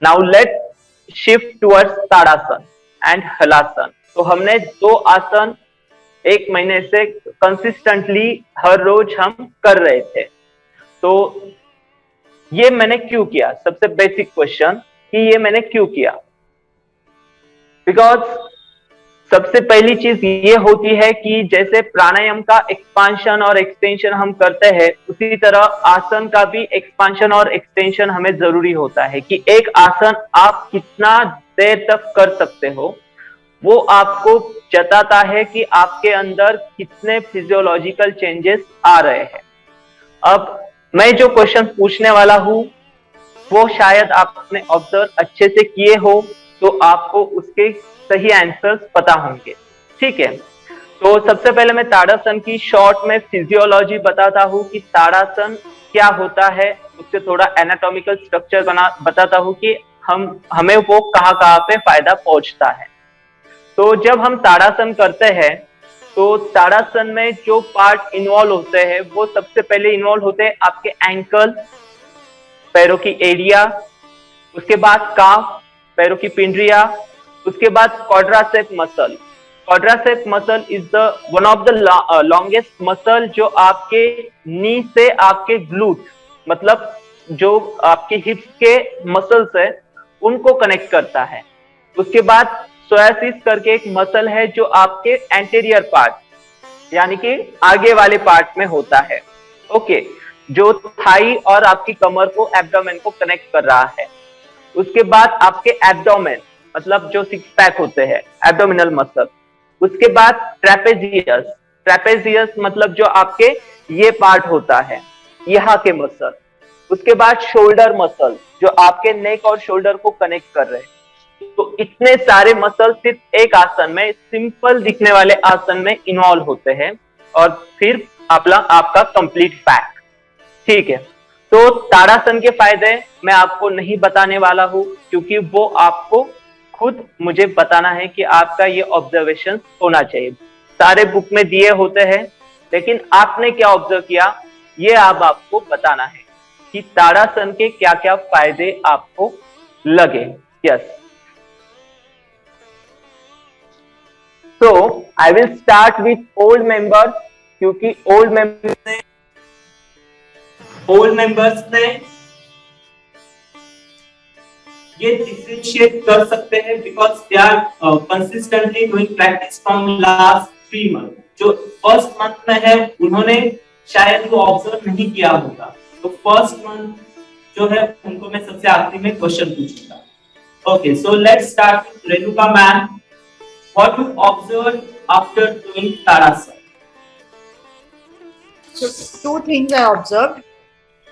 Now let shift towards tadasana and halasana. तो हमने दो आसन एक महीने से कंसिस्टेंटली हर रोज हम कर रहे थे। तो ये मैंने क्यों किया, सबसे बेसिक क्वेश्चन कि ये मैंने क्यों किया। बिकॉज सबसे पहली चीज ये होती है कि जैसे प्राणायाम का एक्सपांशन और एक्सटेंशन हम करते हैं, उसी तरह आसन का भी एक्सपांशन और एक्सटेंशन हमें जरूरी होता है कि एक आसन आप कितना देर तक कर सकते हो, वो आपको जताता है कि आपके अंदर कितने फिजियोलॉजिकल चेंजेस आ रहे हैं। अब मैं जो क्वेश्चन पूछने वाला हूं वो शायद आपने ऑब्जर्व अच्छे से किए हो, तो आपको उसके सही आंसर्स पता होंगे। ठीक है, तो सबसे पहले मैं ताड़ासन की शॉर्ट में फिजियोलॉजी बताता हूँ कि ताड़ासन क्या होता है, उससे थोड़ा एनाटॉमिकल स्ट्रक्चर बताता हूँ कि हमें वो कहाँ कहाँ पे फायदा पहुंचता है। तो जब हम ताड़ासन करते हैं तो ताड़ासन में जो पार्ट इन्वॉल्व होते हैं वो सबसे पहले इन्वॉल्व होते हैं आपके एंकल, पैरों की एरिया, उसके बाद काफ, पैरों की पिंडरिया, उसके बाद quadriceps muscle. Quadriceps muscle is the one of the longest muscle जो आपके नी से आपके ग्लूट, मतलब जो आपके हिप्स के मसल्स है उनको कनेक्ट करता है। उसके बाद सोयासिस करके एक मसल है जो आपके एंटीरियर पार्ट यानी कि आगे वाले पार्ट में होता है। ओके, जो थाई और आपकी कमर को, एब्डोमेन को कनेक्ट कर रहा है। उसके बाद आपके एब्डोमेन मतलब जो सिक्स पैक होते हैं, एब्डोमिनल मसल। उसके बाद ट्रेपेजियस, ट्रेपेजियस मतलब जो आपके ये पार्ट होता है, यहाँ के मसल। उसके बाद शोल्डर मसल जो आपके नेक और शोल्डर को कनेक्ट कर रहे हैं। तो इतने सारे मसल सिर्फ एक आसन में, सिंपल दिखने वाले आसन में इन्वॉल्व होते हैं और फिर आपका कंप्लीट पैक। ठीक है, तो ताड़ासन के फायदे मैं आपको नहीं बताने वाला हूं क्योंकि वो आपको खुद मुझे बताना है कि आपका ये ऑब्जर्वेशन होना चाहिए। सारे बुक में दिए होते हैं, लेकिन आपने क्या ऑब्जर्व किया ये आपको बताना है कि ताड़ासन के क्या क्या फायदे आपको लगे। Yes, so I will start with old members क्योंकि old members ने ये डिफरेंशिएट कर सकते हैं because they are consistently doing practice from last 3 months। जो फर्स्ट मंथ में है उन्होंने शायद वो ऑब्जर्व नहीं किया होगा, तो फर्स्ट मंथ जो है उनको मैं सबसे आखिरी में क्वेश्चन पूछूंगा। Okay, so let's start with Renuka ma'am. What you observed after doing Tadasana? So 2 things I observed.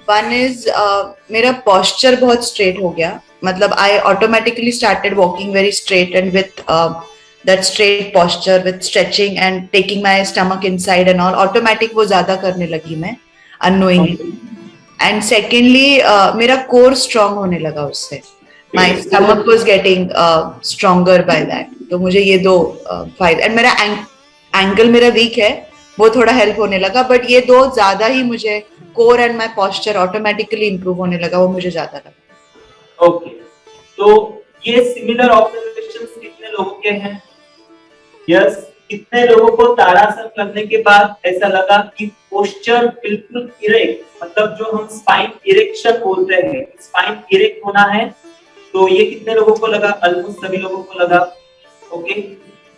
One is मेरा posture बहुत straight हो गया, मतलब I automatically started walking very straight and with that straight posture with stretching and taking my stomach inside and all, automatic वो ज़्यादा करने लगी मैं unknowingly. And secondly मेरा core strong होने लगा उससे, my stomach was getting stronger by that। तो मुझे ये दो फायदे, एंड मेरा एंकल मेरा वीक है वो थोड़ा हेल्प होने लगा, बट ये दो ज्यादा ही मुझे core and my posture automatically improve होने लगा, वो मुझे ज्यादा लगा। ओके, तो ये सिमिलर ऑब्जर्वेशंस कितने लोगों के हैं? यस, कितने लोगों को ताड़ासन करने के बाद ऐसा लगा कि पोस्चर बिल्कुल इरेक्ट, मतलब जो हम स्पाइन इरेक्शन बोलते हैं, स्पाइन इरेक्ट होना है, तो ये कितने लोगों को लगा? ऑलमोस्ट सभी लोगों को लगा। ओके,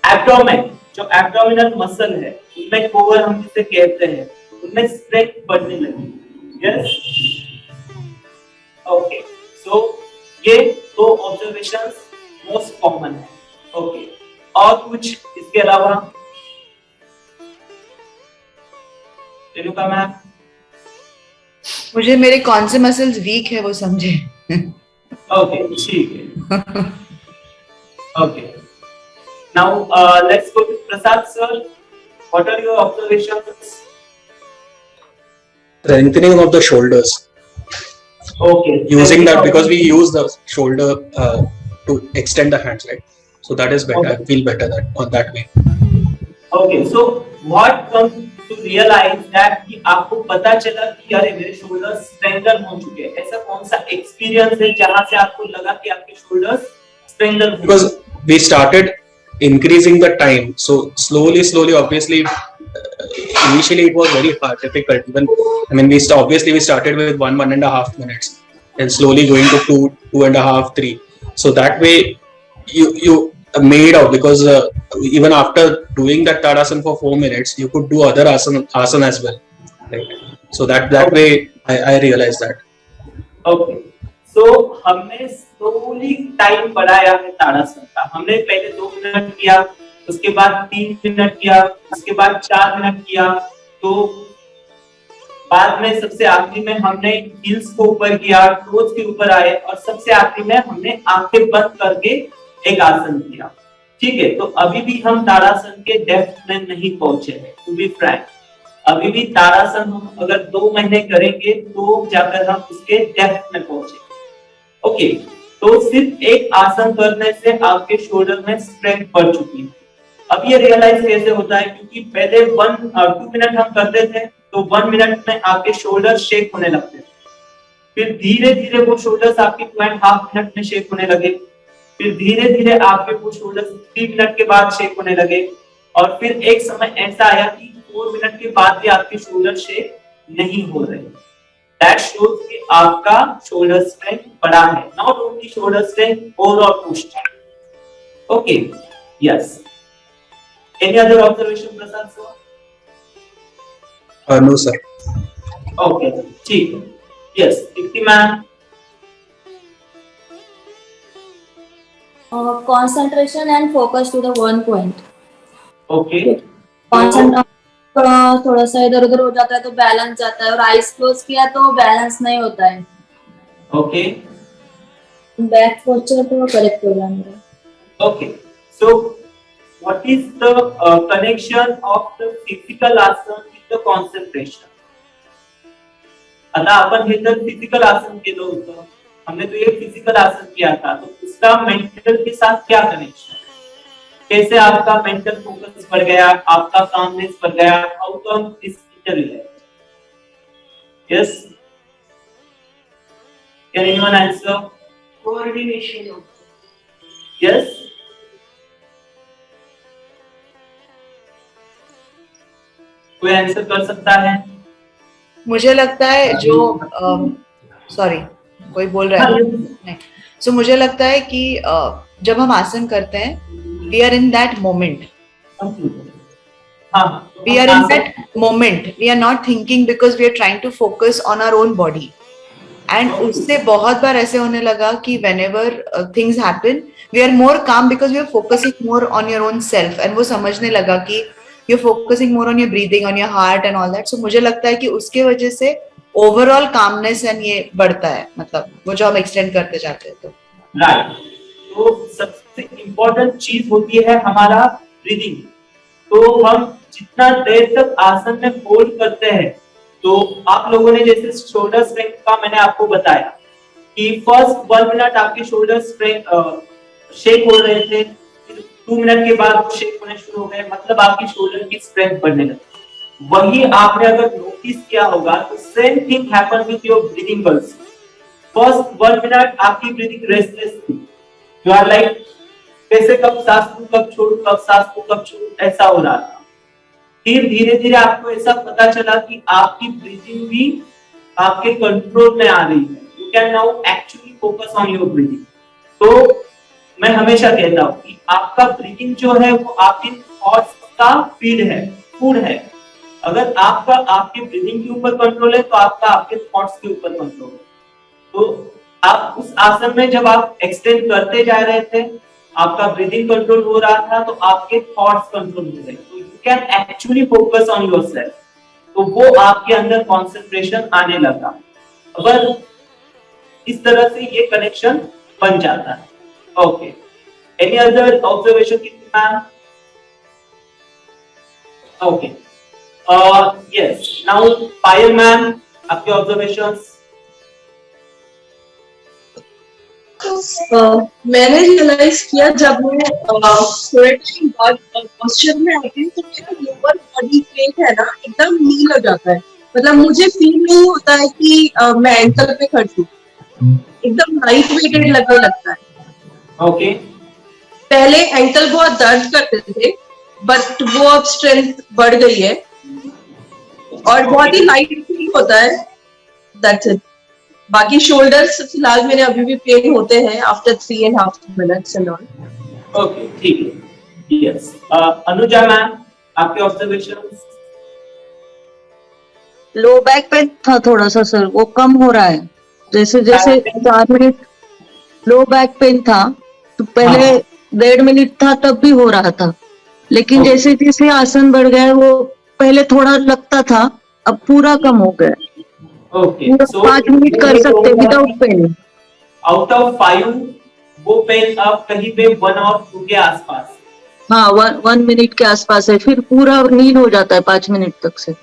एब्डोमेन जो एब्डोमिनल मसल है उनमें कोर हम जिसे कहते हैं उनमें स्ट्रेंथ बढ़ने लगी। यस, ओके, सो ये दो ऑब्जर्वेशंस मोस्ट कॉमन है। ओके, और कुछ इसके अलावा? रेणुका मैम, मुझे मेरे कौन से मसल्स वीक है वो समझे। ओके, ठीक है। Okay, now let's go to Prasad sir. What are your observations? Strengthening of the shoulders. Okay, using that because we use the shoulder to extend the hands, right? So that is better. Okay. I feel better that on that way. Okay, so what comes to realize that कि आपको पता चला कि अरे मेरे shoulders strengthen हो चुके हैं? ऐसा कौन सा experience है जहाँ से आपको लगा कि आपके shoulders strengthen हो? Because we started increasing the time, so slowly, obviously, initially it was very hard, difficult. Even I mean, obviously we started with 1.5 minutes, and slowly going to 2.5, 3. So that way, you made out, because even after doing that Tadasana for 4 minutes, you could do other asana as well, right? So that way, I realized that. Okay. So हमने slowly time बढ़ाया है ताड़ासन का. हमने पहले 2 minute किया, उसके बाद 3 minute किया, उसके बाद 4 मिनट किया, तो बाद में सबसे आखिरी में हमने हील्स को ऊपर किया, टोज के ऊपर आए, और सबसे आखिरी में हमने आंखें बंद करके एक आसन किया. ठीक है, तो अभी भी हम ताड़ासन के डेप्थ में नहीं पहुंचे हैं, टू बी फ्रैंक. अभी भी ताड़ासन हम अगर 2 महीने करेंगे तो जाकर हम उसके डेप्थ में पहुंचे. ओके, तो सिर्फ एक आसन करने से आपके शोल्डर में स्ट्रेंथ बढ़ चुकी है. अब ये रियलाइज कैसे होता है, क्योंकि पहले 2 मिनट हम करते थे, तो 1 मिनट में आपके शोल्डर शेक होने लगते थे. फिर धीरे धीरे वो शोल्डर्स आपके 2.5 मिनट में शेक होने लगे. फिर धीरे धीरे आपके वो शोल्डर्स 3 मिनट के बाद शेक होने लगे, और फिर एक समय ऐसा आया कि 4 मिनट के बाद भी आपके शोल्डर शेक नहीं हो रहे. That shows कि आपका शोल्डर स्ट्रेंथ बढ़ा है. Not only shoulder strength, overall posture. Okay, yes. Any other observation, Prasad sir? No sir. Okay, ठीक है. Yes, Dipti ma'am. Concentration and focus to the one point. Okay. Concentration थोड़ा सा इधर उधर हो जाता है तो बैलेंस जाता है, और आईज क्लोज किया तो बैलेंस नहीं होता है. Okay. बैक पोस्चर तो करेक्ट हो जाएगा. Okay. So, what is the connection of the physical asana with the concentration? आता आपण हे तर फिजिकल आसन केलं होतं, हमने तो ये फिजिकल आसन किया था, तो उसका मेंटल के साथ क्या कनेक्शन? कैसे आपका मेंटल फोकस बढ़ गया, आपका कामनेस बढ़ गया? How come this interrelate? Yes, can anyone answer? Coordination. Yes, कोई आंसर कर सकता है? मुझे लगता है जो सॉरी कोई बोल रहा है नहीं. सो मुझे लगता है कि जब हम आसन करते हैं, we are in that moment. We are in that moment. We are not thinking because we are trying to focus on our own body. And उससे बहुत बार ऐसे होने लगा कि whenever things happen, we are more calm because we are focusing more on your own self. And वो समझने लगा कि you're focusing more on your breathing, on your heart and all that. So मुझे लगता है कि उसके वजह से overall calmness and ये बढ़ता है, मतलब वो जो हम extend करते जाते हैं तो. Right. तो सबसे इम्पोर्टेंट चीज होती है हमारा ब्रीदिंग. तो हम जितना देर तक आसन में होल्ड करते हैं, तो आप लोगों ने जैसे शोल्डर स्ट्रेंथ का मैंने आपको बताया कि फर्स्ट 1 मिनट आपके शोल्डर शेक हो रहे थे, फिर 2 मिनट के बाद वो शेक होने शुरू हो गए, मतलब आपकी शोल्डर की स्ट्रेंथ बढ़ने लगी. वही आपने अगर नोटिस किया होगा तो same thing happen with your breathing also. First 1 minute आपकी ब्रीदिंग रेस्टलेस थी. You are like कैसे कब सांस लूं कब छोड़ूं, कब सांस लूं कब छोड़ूं, ऐसा हो रहा था. फिर धीरे धीरे आपको ऐसा पता चला कि आपकी ब्रीदिंग भी आपके कंट्रोल में आ रही है. You can now actually focus on your breathing. तो मैं हमेशा कहता हूँ कि आपका ब्रीदिंग जो है वो आपके थॉट्स का फीड है, फूड है. अगर आपका आपके ब्रीदिंग के ऊपर कंट्रोल है तो आपका आपके थॉट्स के ऊपर कंट्रोल है. तो आप उस आसन में जब आप एक्सटेंड करते जा रहे थे, आपका ब्रीदिंग कंट्रोल हो रहा था, तो आपके थॉट्स कंट्रोल हो रहे. तो you can actually focus on yourself. तो वो आपके अंदर कंसंट्रेशन आने लगा. अगर इस तरह से ये कनेक्शन बन जाता है. ओके, एनी अदर ऑब्जर्वेशन की मैम? ओके, यस, नाउ पायल मैम, आपके ऑब्जर्वेशंस. तो मैंने रियलाइज किया जब मैं थोड़े टाइम बाद पोस्चर में आती हूँ तो मेरा लोअर बॉडी वेट है ना एकदम नील हो जाता है. मतलब मुझे फील नहीं होता है कि मैं एंकल पे खड़ी हूँ. एकदम लाइट वेटेड लगने लगता है. ओके. पहले एंकल बहुत दर्द करते थे बट वो अब स्ट्रेंथ बढ़ गई है और बहुत ही लाइट फील होता है. That's it. बाकी शोल्डर्स फिलहाल मेरे अभी भी पेन होते हैं after 3.5 minutes and all. Okay, ठीक है. यस. अनुजा मैम, आपके ऑब्जर्वेशन? लो बैक पेन था थोड़ा सा सर, वो कम हो रहा है. जैसे जैसे 4 मिनट लो बैक पेन था तो पहले 1.5 मिनट था तब भी हो रहा था, लेकिन जैसे जैसे आसन बढ़ गया वो पहले थोड़ा लगता था, अब पूरा कम हो गया. ओके. 5 मिनट कर सकते विदाउट पेन. आउट ऑफ 5 वो पेन अब कहीं पे 1 और 2 के आसपास. हाँ, 1 मिनट के आसपास है, फिर पूरा नील हो जाता है 5 मिनट तक से.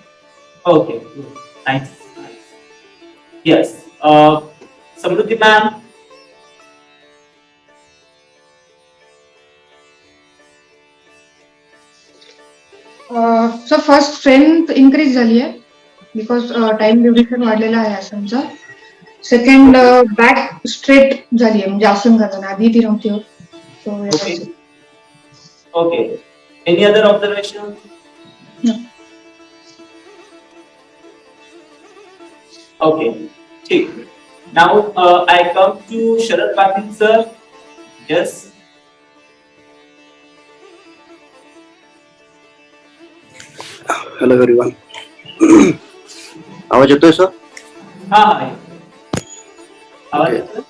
Okay, nice. Yes. Samruddhi ma'am? So first strength increase झाली आहे बिकॉज टाइम ड्युरेशन वाढलेला आहे आसनचा. सेकंड बॅक स्ट्रेट झाली आहे म्हणजे आसन करताना, आधी ती नव्हती होत. Okay. Okay. Any other observation? Okay, ठीक. Now I come to Sharad Patil sir. Yes. Hello everyone. आवाज येतोय सर? हाँ हाँ. आवाज येतोय?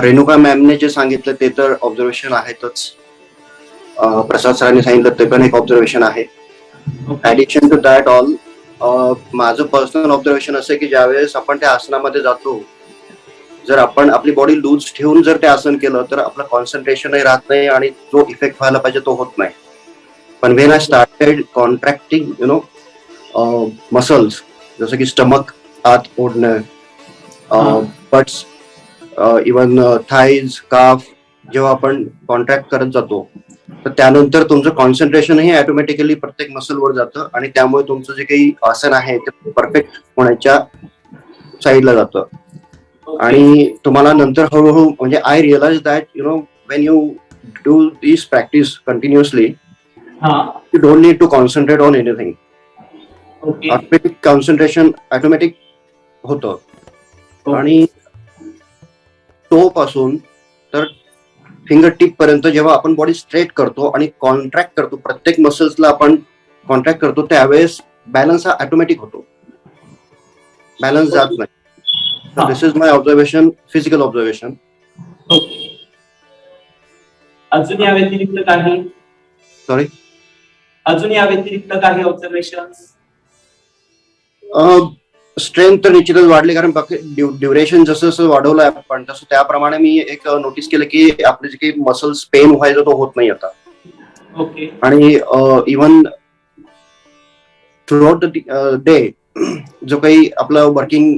रेणुका मॅमने जे सांगितलं ते तर ऑब्झर्वेशन आहेतच. प्रसाद सरांनी सांगितलं ते पण एक ऑब्झर्वेशन आहे. ऍडिशन टू दॅट ऑल माझं पर्सनल ऑब्झर्वेशन असं की ज्यावेळेस आपण त्या आसनामध्ये जातो, जर आपण आपली बॉडी लूज ठेवून जर ते आसन केलं तर आपलं कॉन्सन्ट्रेशनही राहत नाही आणि जो इफेक्ट व्हायला पाहिजे तो होत नाही. पण when I started contracting muscles जसं की स्टमक आत ओढणं, बट्स, इवन थाईज, काफ, जेव्हा आपण कॉन्ट्रॅक्ट करत जातो तर त्यानंतर तुमचं कॉन्सन्ट्रेशनही ऑटोमॅटिकली प्रत्येक मसलवर जातं आणि त्यामुळे तुमचं जे काही आसन आहे ते परफेक्ट होण्याच्या साईडला जातं. आणि तुम्हाला नंतर हळूहळू म्हणजे I realize that when you do this practice continuously you don't need to concentrate on anything. Automatic concentration automatic होतं. आणि टो पासून तर फिंगर टिप पर्यंत जेव्हा आपण बॉडी स्ट्रेट करतो आणि कॉन्ट्रॅक्ट करतो, प्रत्येक मसल्सला आपण कॉन्ट्रॅक्ट करतो, त्यावेळेस बॅलन्स हा ऑटोमॅटिक होतो, बॅलन्स जात नाही. This is my observation, physical observation. अजून या व्यतिरिक्त काही? सॉरी, अजून या व्यतिरिक्त काही ऑब्झर्वेशन? स्ट्रेंथ तर निश्चितच वाढली, कारण ड्युरेशन जसं जसं वाढवलं आपण तसं त्याप्रमाणे मी एक नोटीस केलं की आपले जे काही मसल्स पेन व्हायचं तो होत नाही आता. ओके. आणि इवन थ्रूआउट द डे जो काही आपला वर्किंग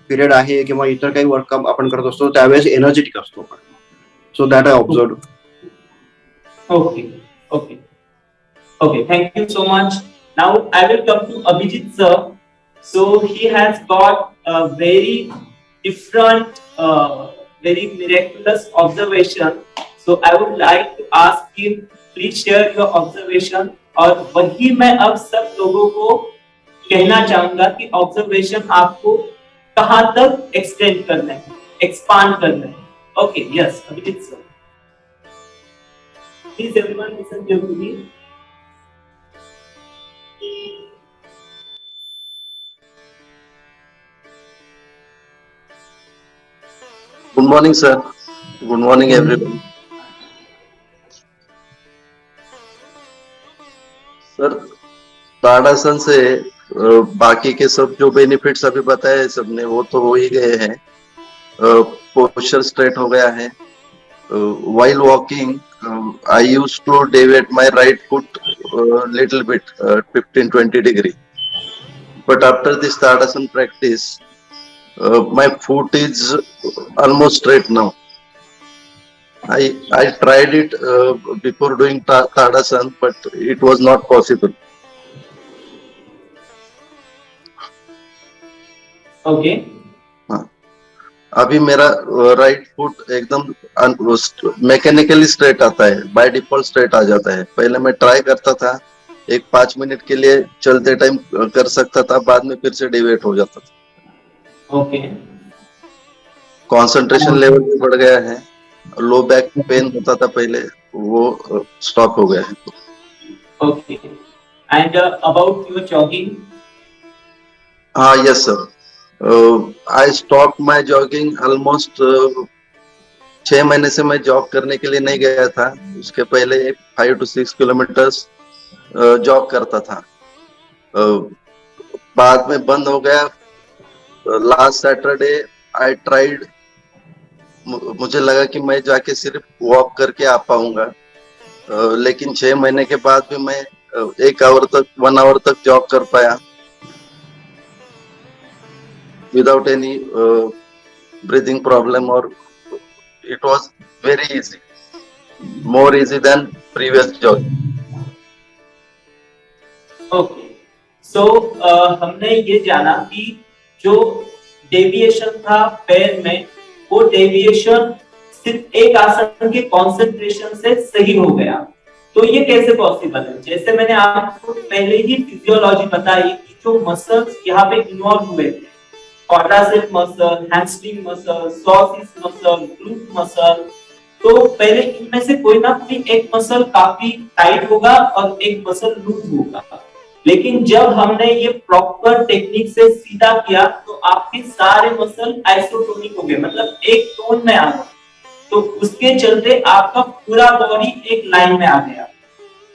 पिरियड आहे किंवा इतर काही वर्क आपण करत असतो त्यावेळेस एनर्जेटिक असतो. So that I observe. Okay. Okay. Okay, thank you so much. Now I will come to Abhijit sir. So he has got a very different, very miraculous observation. So I would like to ask him, please share your observation. और वही मैं अब सब लोगों को कहना चाहूंगा कि ऑब्जर्वेशन आपको कहां तक एक्सटेंड करना है, एक्सपांड करना है. Okay, yes Abhijit sir. Please everyone listen carefully. Good morning, sir. Good morning, everyone. Sir, Tadasana से बाकी के सब जो बेनिफिट्स अभी बताए सबने वो तो हो ही गए हैं. पोस्चर स्ट्रेट हो गया है. While walking, I used to deviate my right foot little bit, 15-20 degree. But after this Tadasan practice, my foot is almost straight now. I tried it before doing Tadasan, but it was not possible. Okay अभी मेरा right foot एकदम mechanically straight आता है, by default straight आ जाता है. पहले मैं try करता था, एक 5 मिनट के लिए चलते टाइम कर सकता था, बाद में फिर से डिवेट हो जाता था. ओके कंसंट्रेशन लेवल भी बढ़ गया है. लो बैक पेन होता था पहले, वो स्टॉप हो गया है. Okay and about your jogging. हाँ, yes sir. I stop my jogging almost 6 महीने से मैं जॉग करने के लिए नहीं गया था. उसके पहले 5 to 6 किलोमीटर्स जॉग करता था. बाद में बंद हो गया. Last Saturday I tried. मुझे लगा कि मैं जाके सिर्फ वॉक करके आ पाऊंगा, लेकिन 6 महीने के बाद भी मैं 1 आवर तक जॉग कर पाया without any breathing problem, or it was very easy, more easy than previous jogging. Okay so हमने ये जाना कि जो डेविएशन था पैर में, वो डेविएशन सिर्फ एक आसन के कंसंट्रेशन से सही हो गया. तो ये कैसे पॉसिबल है? जैसे मैंने आपको पहले ही फिजियोलॉजी बताई कि जो मसल्स यहाँ पे इन्वॉल्व हुए थे, quadriceps muscle, hamstring muscle, psoas muscle, glute muscle, तो पहले इनमें से कोई ना कोई एक मसल काफी टाइट होगा और एक मसल लूज होगा. लेकिन जब हमने ये प्रॉपर टेक्निक से सीधा किया तो आपके सारे मसल आइसोटोनिक हो गए, मतलब एक टोन में आ गए. तो उसके चलते आपका पूरा बॉडी एक लाइन में आ गया.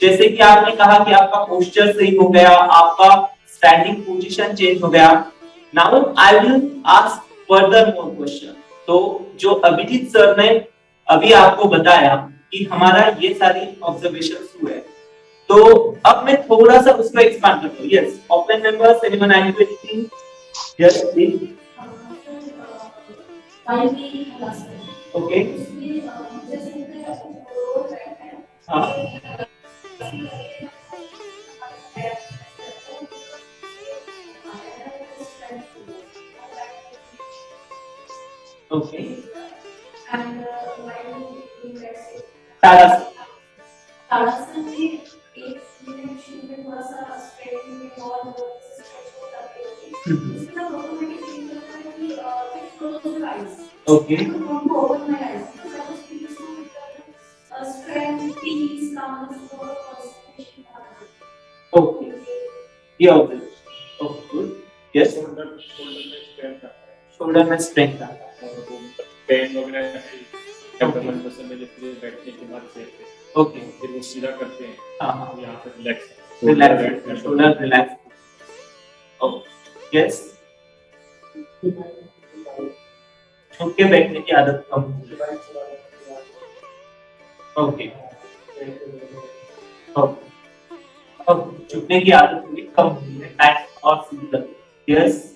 जैसे कि आपने कहा कि आपका पोस्चर सही हो गया, आपका स्टैंडिंग पोजीशन चेंज हो गया. Now I will ask further more question. तो जो अभिजीत सर ने अभी आपको बताया कि हमारा ये सारी ऑब्जर्वेशंस हुए, तो अब मैं थोड़ा सा उसको एक्सपांड करता हूँ. Yes, offline members, anyone I to anything? Yes please. Okay हाँ ओके ताड़ासन में एक मिनट शुरू में थोड़ा सा स्ट्रेचिंग में और स्ट्रेच हो जाती है. इसका ऑटोमेटिक फील होता है कि it close your eyes. Okay हमको open my eyes. That was feeling so with strength, peace, calmness और कंसंट्रेशन. ओके ये observe. Okay good. Yes, shoulder में स्ट्रेंथ आता है. पेन वगैरह एब्डोमेन मसल में जैसे बैठने के बाद से ओके फिर वो सीधा करते हैं. हाँ यहाँ पे relax relax, shoulder relax. Okay yes, झुक के बैठने की आदत कम. ओके अब झुकने की आदत थोड़ी कम हुई है, टाइट और सीधी लगती है. यस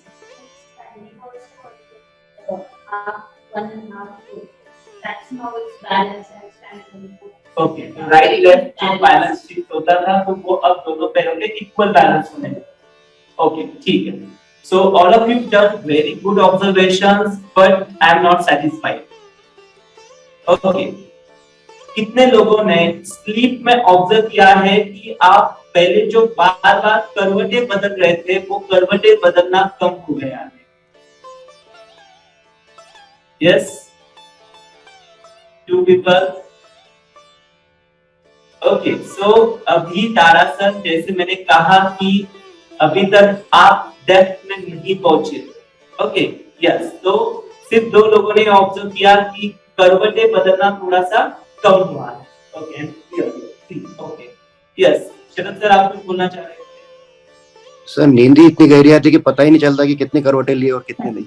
ओके, राइट लेफ्ट जो बैलेंस शिफ्ट होता था तो वो अब दोनों पैरों के इक्वल बैलेंस होने लगे. ओके ठीक है. So all of you done very good observations, but I am not satisfied. Okay, कितने लोगों ने स्लीप में ऑब्जर्व किया है कि आप पहले जो बार बार करवटें बदल रहे थे वो करवटें बदलना कम हो गया है? Yes, 2 people. ओके सो अभी ताड़ासन, जैसे मैंने कहा कि अभी तक आप डेप्थ में नहीं पहुंचे. ओके यस, तो सिर्फ 2 लोगों ने ऑब्जर्व किया कि करवटें बदलना थोड़ा सा कम हुआ है. ओके ओके यस, शरद सर आप कुछ बोलना चाह रहे हैं? सर नींद ही इतनी गहरी आती है कि पता ही नहीं चलता कि कितने करवटें लिए और कितने नहीं.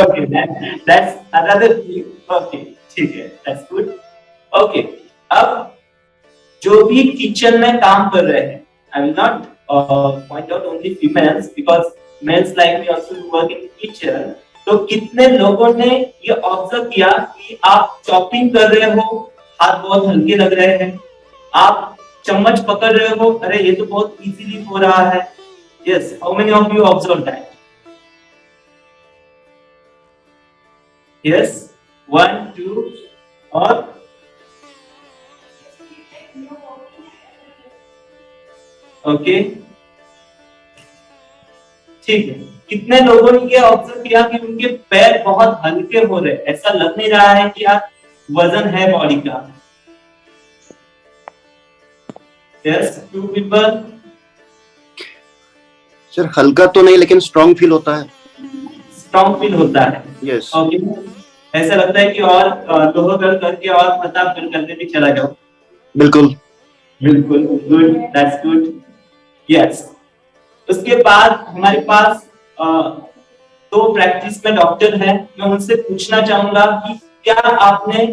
Okay that's another thing. Okay ठीक है, दैट्स गुड. ओके, अब जो भी किचन में काम कर रहे हैं, I will not point out only females because males like me also work in kitchen. तो कितने लोगों ने ये ऑब्जर्व किया कि आप चॉपिंग कर रहे हो, हाथ बहुत हल्के लग रहे हैं, आप चम्मच पकड़ रहे हो, अरे ये तो बहुत इजीली हो रहा है। Yes, how many of you observe that? Yes, 1 2 और ओके, ठीक है। कितने लोगों ने ये ऑब्जर्व किया कि उनके पैर बहुत हल्के हो रहे, ऐसा लग नहीं रहा है कि आप वजन है बॉडी का? Yes, 2 people. सर हल्का तो नहीं लेकिन स्ट्रांग फील होता है। स्ट्रांग फील होता है। यस। ओके, ऐसा लगता है कि और लोहा गर्ल करके और प्रताप गर्ल करने भी चला जाओ। बिल्कुल बिल्कुल, गुड, दैट्स गुड। यस, उसके बाद हमारे पास 2 प्रैक्टिस में डॉक्टर हैं। मैं उनसे पूछना चाहूंगा कि क्या आपने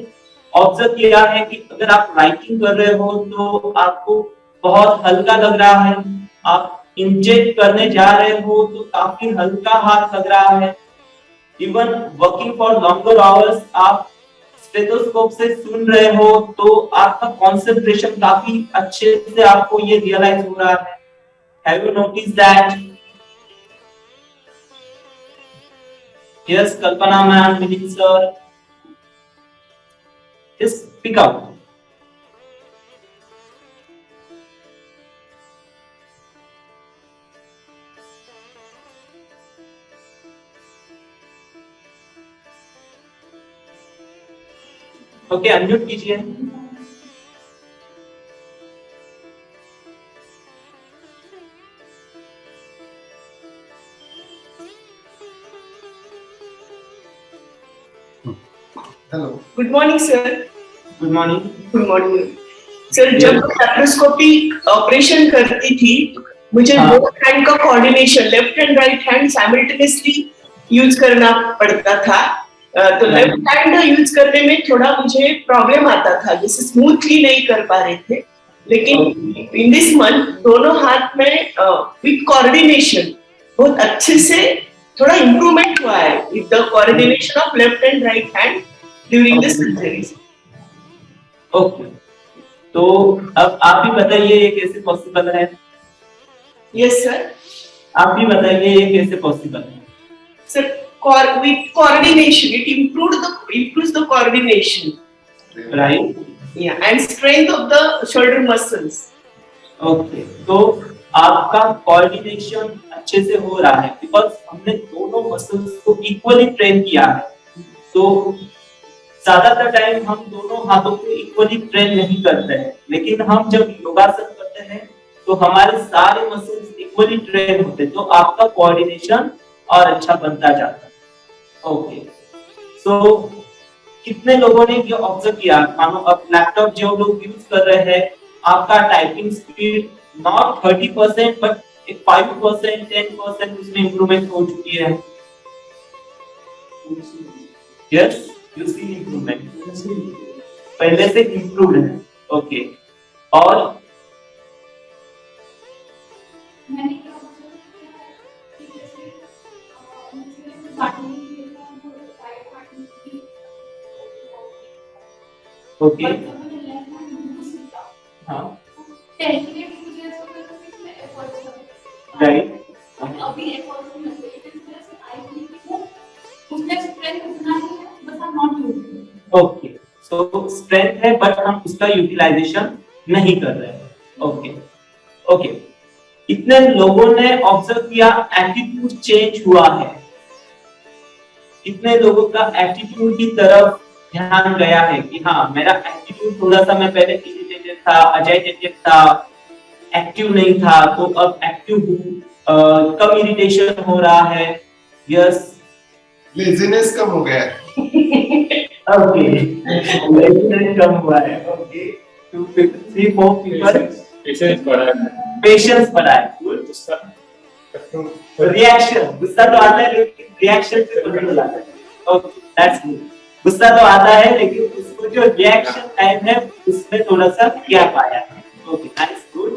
ऑब्जर्व किया है कि अगर आप राइटिंग कर रहे हो तो आपको बहुत हल्का लग रहा है, आप इंजेक्ट करने जा रहे हो तो काफी हल्का हाथ लग रहा है, even working for longer hours आप स्टेथोस्कोप से सुन रहे हो तो आपका कंसंट्रेशन काफी अच्छे से आपको ये रियलाइज हो रहा है। Have you noticed that? Yes, Kalpana ma'am, Vinit sir. Just pick up. Okay, unmute कीजिए। Hello, good morning sir. Good morning. Good morning sir. जब मैं लैप्रोस्कोपी ऑपरेशन करती थी मुझे बोथ हैंड का coordination, left and right hand simultaneously use करना पड़ता था। तो लेफ्ट हैंड यूज करने में थोड़ा मुझे प्रॉब्लम आता था, जैसे स्मूथली नहीं कर पा रहे थे। लेकिन इन दिस मंथ दोनों हाथ में विद कोऑर्डिनेशन बहुत अच्छे से थोड़ा इम्प्रूवमेंट हुआ है with the coordination of left and right hand during the surgeries. Okay, तो अब आप ही बताइए ये कैसे पॉसिबल है? यस सर, आप भी बताइए ये कैसे पॉसिबल है? Sir, with coordination it improves the coordination, right? Yeah, and strength of the shoulder muscles. Okay, तो आपका कोऑर्डिनेशन अच्छे से हो रहा है बिकॉज हमने दोनों मसल्स को इक्वली ट्रेन किया है। तो ज्यादातर टाइम हम दोनों हाथों को इक्वली ट्रेन नहीं करते हैं, लेकिन हम जब योगासन करते हैं तो हमारे सारे मसल्स इक्वली ट्रेन होते हैं, तो आपका कोऑर्डिनेशन और अच्छा बनता जाता है। ओके, सो कितने लोगों ने ये ऑब्जर्व किया, मानो अब लैपटॉप जो लोग यूज कर रहे हैं आपका टाइपिंग स्पीड नॉट 30% बट 5% 10% उसमें इंप्रूवमेंट हो चुकी है। यस, यू सी इंप्रूवमेंट, पहले से इंप्रूव्ड है। ओके, और मैंने क्या ऑब्जर्व किया है कि जैसे मुझे काटने के लिए तो राइट काटने की ओके, हाँ, टेक्निक मुझे ऐसा लगता है कि मैं एफर्ट कर राइट, अभी एफर्ट नहीं लगता, it is just I think कि वो उसमें स्ट्रेंथ उतना ही है, बस हम not using. Okay, so strength है बट हम उसका यूटिलाइजेशन नहीं कर रहे हैं। ओके ओके, कितने लोगों ने ऑब्जर्व किया एटीट्यूड चेंज हुआ है? कितने लोगों का एटीट्यूड की तरफ ध्यान गया है कि हाँ मेरा एटीट्यूड थोड़ा सा, मैं पहले इरिटेटेड था, अजाइटेटेड था, एक्टिव नहीं था, तो अब एक्टिव हूँ, कम इरिटेशन हो रहा है। यस, लेजीनेस कम हो गया है। ओके, लेजीनेस कम हुआ है। ओके, 2 people 3 4 people पेशेंस बढ़ा है। पेशेंस बढ़ा है। गुड, रिएक्शन, गुस्सा तो आता है लेकिन रिएक्शन से कंट्रोल आता है। Okay, that's good. गुस्सा तो आता है लेकिन उसको जो रिएक्शन टाइम है उसमें थोड़ा सा क्या पाया है। Okay, that's good.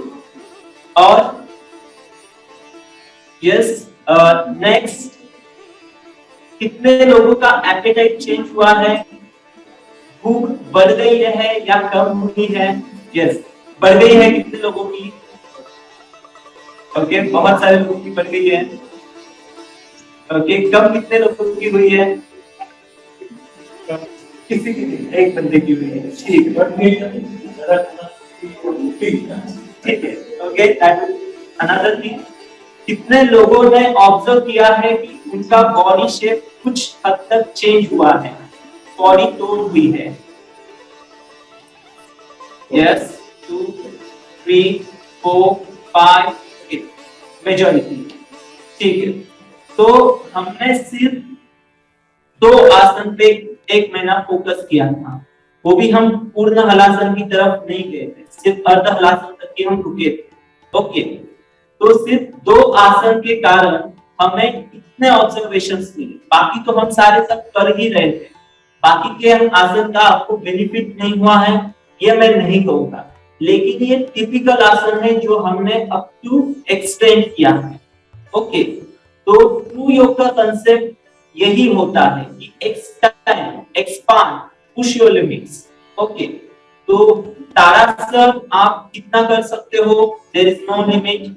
और यस, नेक्स्ट, कितने लोगों का एपेटाइट चेंज हुआ है, भूख बढ़ गई है या कम हुई है? यस, बढ़ गई है कितने लोगों की? ओके, बहुत सारे लोगों की बढ़ गई है। ओके, कम कितने लोगों की हुई है? किसी की नहीं, एक बंदे की हुई है। ठीक है, ओके। अनदर थिंग, कितने लोगों ने ऑब्जर्व किया है कि उनका बॉडी शेप कुछ हद तक चेंज हुआ है, बॉडी टोन हुई है? Yes, 2, 3, 4, 5, 6, majority. ठीक है, तो हमने सिर्फ 2 आसन पे 1 महीना फोकस किया था, वो भी हम पूर्ण हलासन की तरफ नहीं गए थे, सिर्फ अर्ध हलासन तक के हम रुके थे। ओके, तो सिर्फ 2 आसन के कारण हमें कितने ऑब्जर्वेशंस मिले? बाकी तो हम सारे सब कर ही रहे थे, बाकी के आसन का आपको बेनिफिट नहीं हुआ है ये मैं नहीं कहूंगा, लेकिन ये टिपिकल आसन है जो हमने अप टू एक्सटेंड किया है। ओके, तो ट्रू योग का कंसेप्ट यही होता है कि extend, expand, push your limits. Okay, तो ताड़ासन आप कितना कर सकते हो? There is no limit.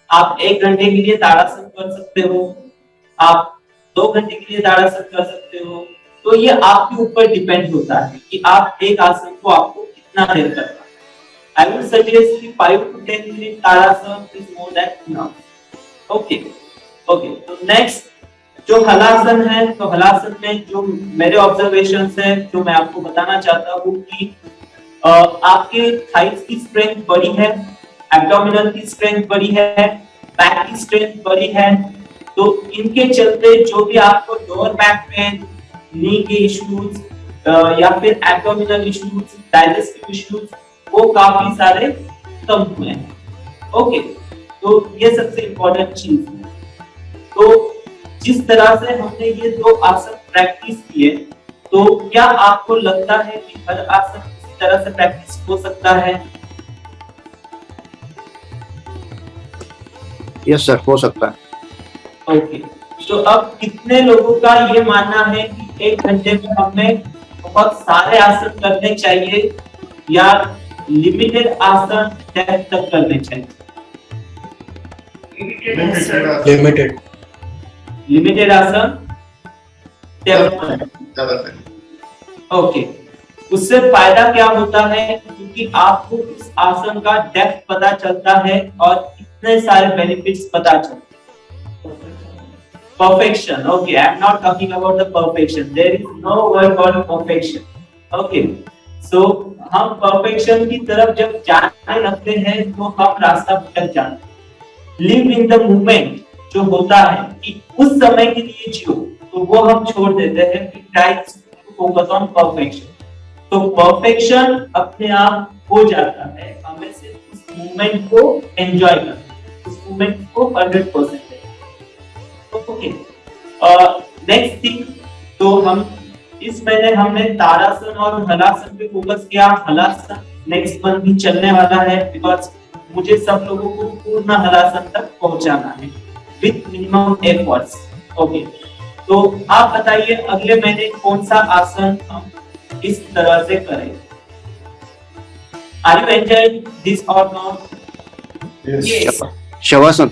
आप 1 घंटे के लिए ताड़ासन कर सकते हो, आप 2 घंटे के लिए ताड़ासन कर सकते हो, तो ये आपके ऊपर डिपेंड होता है कि आप एक आसन को आपको कितना देर करना है। I would suggest कि 5 to 10 minute tadasana is more than enough। Okay, तो नेक्स्ट जो हलासन है, तो हलासन में जो मेरे ऑब्जर्वेशंस है जो मैं आपको बताना चाहता हूँ कि आपके थाइस की स्ट्रेंथ बढ़ी है, एब्डोमिनल की स्ट्रेंथ बढ़ी है, बैक की स्ट्रेंथ बढ़ी है, तो इनके चलते जो भी आपको लोअर बैक पेन, नी के इश्यूज या फिर एब्डोमिनल इश्यूज, डाइजेस्टिव इश्यूज, वो काफी सारे कम हुए हैं। ओके, तो ये सबसे इम्पोर्टेंट चीज है। तो जिस तरह से हमने ये 2 आसन प्रैक्टिस किए, तो क्या आपको लगता है कि हर आसन इसी तरह से प्रैक्टिस हो सकता है? यस सर, हो सकता है। ओके, तो अब कितने लोगों का ये मानना है कि 1 घंटे में हमें बहुत सारे आसन करने चाहिए या लिमिटेड आसन डेप्थ तक करने चाहिए? लिमिटेड आसन ओके, उससे फायदा क्या होता है? क्योंकि आपको उस आसन का डेप्थ पता चलता है और इतने सारे बेनिफिट्स पता चलते हैं। Perfection, okay, I am not talking about the perfection. There is no word called perfection. Okay, so हम perfection की तरफ जब जाने लगते हैं तो हम रास्ता भटक जाते हैं। Live in the moment जो होता है कि उस समय के लिए जियो, तो वो हम छोड़ देते हैं। We try to focus on perfection. तो perfection अपने आप हो जाता है, हमें सिर्फ उस मोमेंट को एंजॉय करना है, उस मोमेंट को 100%। ओके, नेक्स्ट थिंग, तो हम इस महीने हमने ताड़ासन और हलासन पे फोकस किया। हलासन नेक्स्ट मंथ भी चलने वाला है, बिकॉज मुझे सब लोगों को पूर्ण हलासन तक पहुंचाना है विद मिनिमम एफर्ट्स। ओके, तो आप बताइए अगले महीने कौन सा आसन हम इस तरह से करें? आर यू एंजॉयिंग दिस और not? Yes, Shavasana.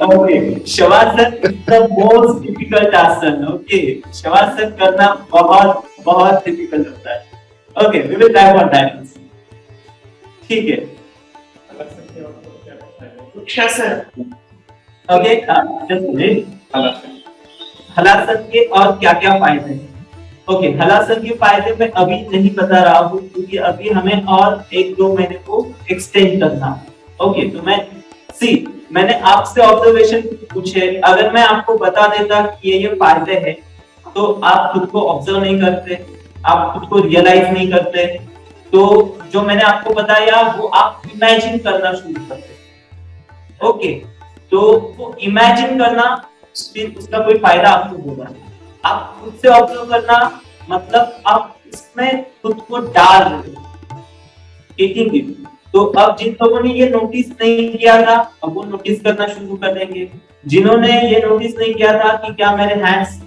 Okay, Shavasana is the most difficult asana. Okay, शवासन करना बहुत बहुत डिफिकल्ट होता है। Okay, we will try for that. ठीक है, ओके, जस्ट वेट। हलासन के और क्या क्या फायदे हैं? ओके, हलासन के फायदे मैं अभी नहीं बता रहा हूँ क्योंकि अभी हमें और 1-2 महीने को एक्सटेंड करना है। ओके, तो मैंने आपसे ऑब्जर्वेशन पूछे, अगर मैं आपको बता देता कि ये फायदे हैं, तो आप खुद को ऑब्जर्व नहीं करते, आप खुद को रियलाइज नहीं करते, तो जो मैंने आपको बताया वो आप इमेजिन करना शुरू करते। ओके, तो वो इमेजिन करना फिर उसका कोई फायदा आपको होगा। आप खुद से ऑब्जर्व करना मतलब आप इसमें खुद को डाल रहे हो, तो अब जिन लोगों ने ये नोटिस नहीं किया था अब वो नोटिस करना शुरू कर देंगे। जिन्होंने ये नोटिस नहीं किया था कि क्या मेरे हैंड्स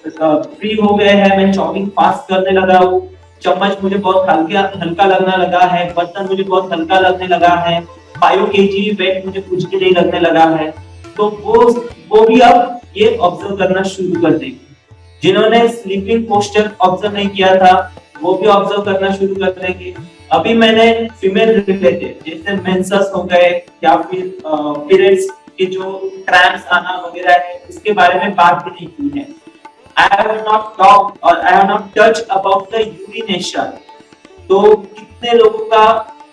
फ्री हो गए हैं, मैं चॉपिंग फास्ट करने लगा हूँ, चम्मच मुझे बहुत हल्का लगने लगा है, बर्तन मुझे बहुत हल्का लगने लगा है, 5 kg वेट मुझे कुछ भी नहीं लगने लगा है, तो वो भी अब ये ऑब्जर्व करना शुरू कर देंगे। जिन्होंने स्लीपिंग पोस्चर ऑब्जर्व नहीं किया था वो भी ऑब्जर्व करना शुरू कर देंगे। अभी मैंने फीमेल रिलेटेड जैसे मेंसेस हो गए या फिर पीरियड्स के जो क्रैम्प्स आना वगैरह है उसके बारे में बात भी नहीं की है। I have not talked or I have not touched about the urination। तो कितने लोगों का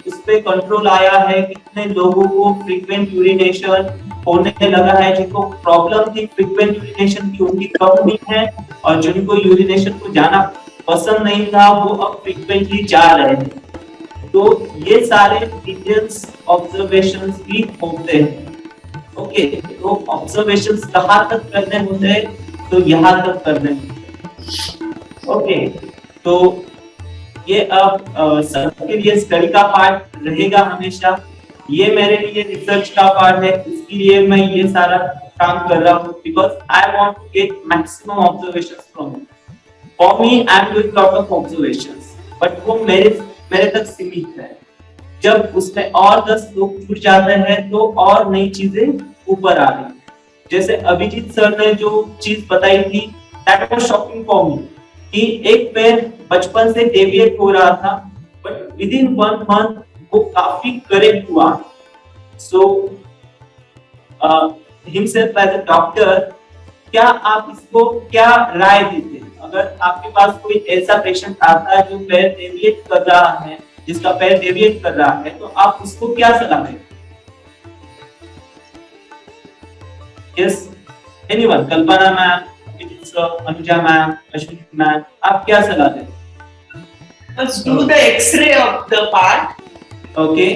उस पे कंट्रोल आया है, कितने लोगों को फ्रीक्वेंट यूरिनेशन होने लगा है, जिनको प्रॉब्लम थी फ्रीक्वेंट यूरिनेशन की उनकी कम हुई है, और जिनको यूरिनेशन को जाना पसंद नहीं था वो अब फ्रीक्वेंटली जा रहे हैं। तो ये सारे डिटेल्स ऑब्जर्वेशंस भी होते हैं। ओके, तो ऑब्जर्वेशंस कहाँ तक करने होते हैं, तो यहाँ तक करने होते हैं। ओके, तो ये अब सबके लिए स्टडी का पार्ट रहेगा हमेशा। ये मेरे लिए रिसर्च का पार्ट है, इसके लिए मैं ये सारा काम कर रहा हूँ because I want to get maximum observations from you. For me I am doing lot of observations, but वो मेरे तक सीमित है। जब उसमें और 10 लोग जुड़ जाते हैं तो और नई चीजें ऊपर आ रही। जैसे अभिजीत सर ने जो चीज बताई थी that was shocking for me कि एक पैर बचपन से डेविएट हो रहा था बट विद इन 1 मंथ वो काफी करेक्ट हुआ। सो हिमसेल्फ एज अ डॉक्टर, क्या आप इसको क्या राय देते हैं? अगर आपके पास कोई ऐसा पेशेंट आता है जो पैर डेविएट कर रहा है, जिसका पैर डेविएट कर रहा है, तो आप उसको क्या सलाह देते? Yes, anyone, Kalpana ma'am, Anuja ma'am, Ashwini ma'am, आप क्या सलाह देते? Let's do the X-ray of the part. Okay.